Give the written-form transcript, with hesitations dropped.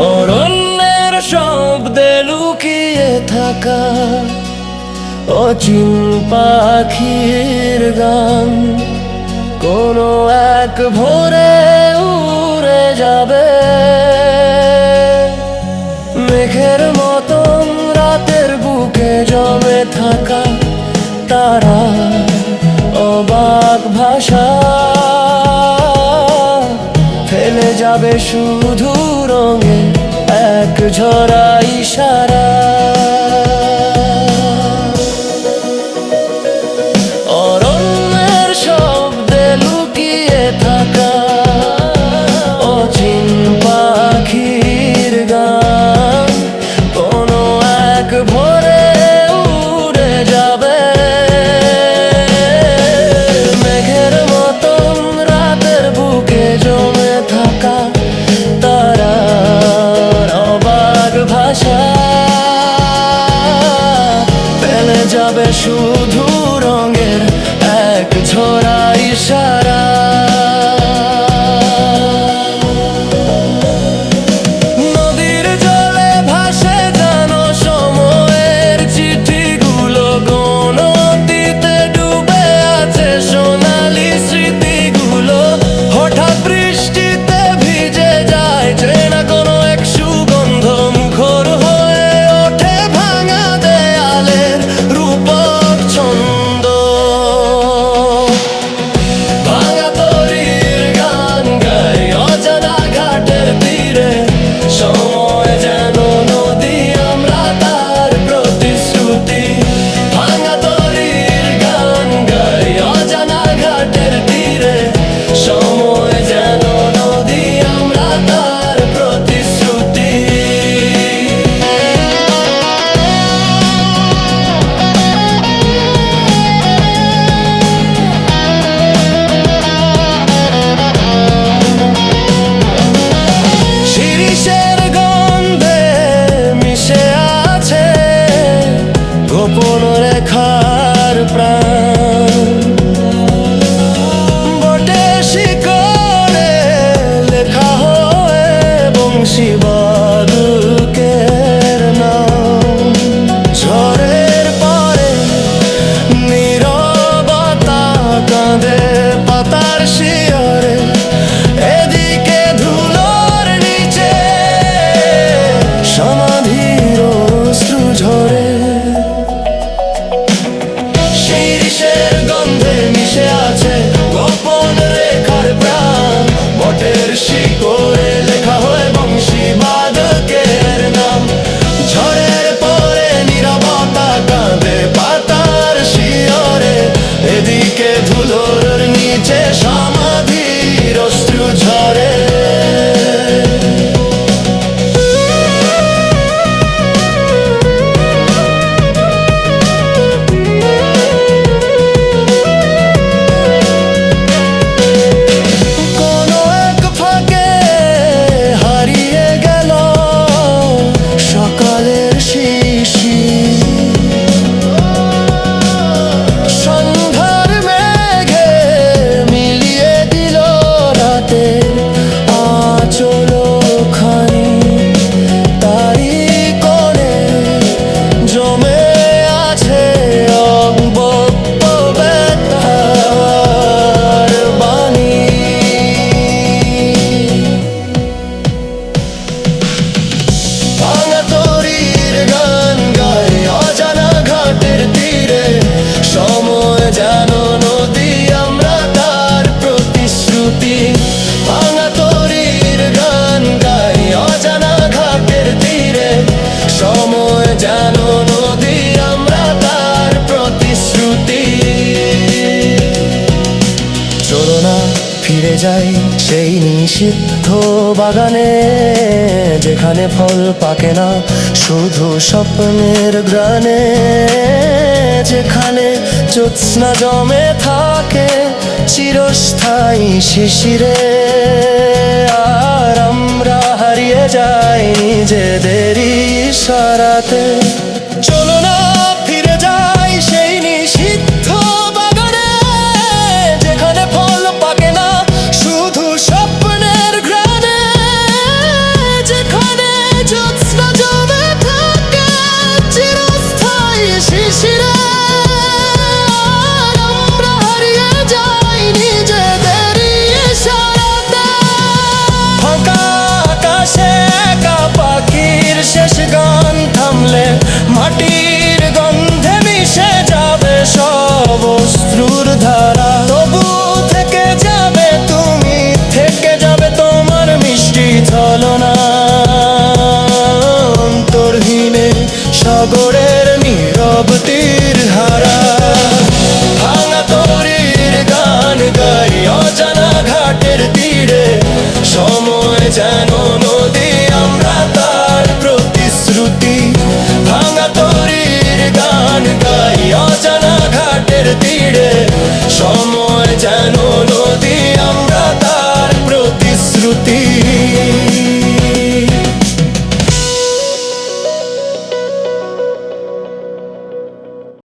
অরণ্যের শব্দে লুকিয়ে থাকা অচিন পাখির গান কোনো এক ভোরে উড়ে যাবে। মেঘের মতন রাতের বুকে জমে থাকা তারা অবাক ভাষা ফেলে যাবে শুধু রঙে এক ঝরা ইশারা। অরণ্যের শব্দে লুকিয়ে থাকা অচিন পাখির গান কোনো এক ভোরে উড়ে যাবে। মেঘের মতন রাতের বুকে জমে থাকা তারার অবাক ভাষা ফেলে যাবে শুধু রঙের এক ঝরা ইশারা। নদীর জলে ভাসে জানো সময়ের চিঠিগুলো, গণতিতে ডুবে আছে সোনালি স্মৃতিগুলো। হঠাৎ বৃষ্টিতে ভিজে যায় চেনা কোনো এক সুগন্ধ, মুখর হয়ে ওঠে ভাঙা দেয়ালের রূপক ছন্দ। ভাঙা তরির গান গাই অজানা ঘাটের তীরে, সময় যেন নদী আমরা তার প্রতিশ্রুতি। ভাঙা তরির গান গাই অজানা ঘাটের তীরে, সময় যেন নদী আমরা তার প্রতিশ্রুতি। শিরিষের গন্ধে মিশে আছে গোপন রেখার প্রাণ। বটে শিকড়ে লেখা হয়ে বংশী বাদুকের নাম। ঝড়ের পরে নীরবতা কাঁদে পাতার শিয়রে, এদিকে ধুলোর নিচে সমাধির অশ্রু ঝরে। শিরিষের গন্ধে মিশে আছে গোপন রেখার প্রাণ। বটের শিকড়ে লেখা হয়ে বংশী বাদকের নাম। ঝড়ের পরে নীরবতা কাঁদে পাতার শিয়রে, এদিকে ধুলোর নিচে সমাধির অশ্রু ঝরে। কোনো এক ফাঁকে হারিয়ে গেল সকালের শিশির। সন্ধ্যার মেঘে মিলিয়ে দিল রাতের আঁচল খানি। তারি কোণে জমে আছে অব্যক্ত ব্যথার বাণী। ভাঙা তরির গান গাই অজানা ঘাটের তীরে, সময় যেন নদী আমরা তার প্রতিশ্রুতি। ভাঙা তরির গান গাই অজানা ঘাটের তীরে, সময় যেন নদী আমরা তার প্রতিশ্রুতি। চলো না ফিরে যাই সেই নিষিদ্ধ বাগানে, যেখানে ফল পাকে না শুধু স্বপ্নের গ্রানে। যেখানে জ্যোৎস্না জমে থাকে চিরস্থায়ী শিশিরে, আর আমরা হারিয়ে যাই নিজেদেরই ইশারাতে। চলো না ফিরে যাই সেই নিষিদ্ধ বাগানে, যেখানে ফল পাকে না শুধু স্বপ্নের ঘ্রাণে, যেখানে জ্যোৎস্না জমে থাকে চিরস্থায়ী শিশিরে, আর আমরা হারিয়ে যাই নিজেদেরই ইশারাতে। ফাঁকা আকাশে একা পাখির শেষ গান থামলে মাটির গন্ধে মিশে যাবে সব অশ্রুর ধারা। তবু থেকে যাবে তুমি, থেকে যাবে তোমার মিষ্টি ছলনা, অন্তরহীনে সাগরের নীরব তীর হারা। ভাঙা তরির গান গাই অজানা ঘাটের তীরে, সময় যেন নদী আমরা তার প্রতিশ্রুতি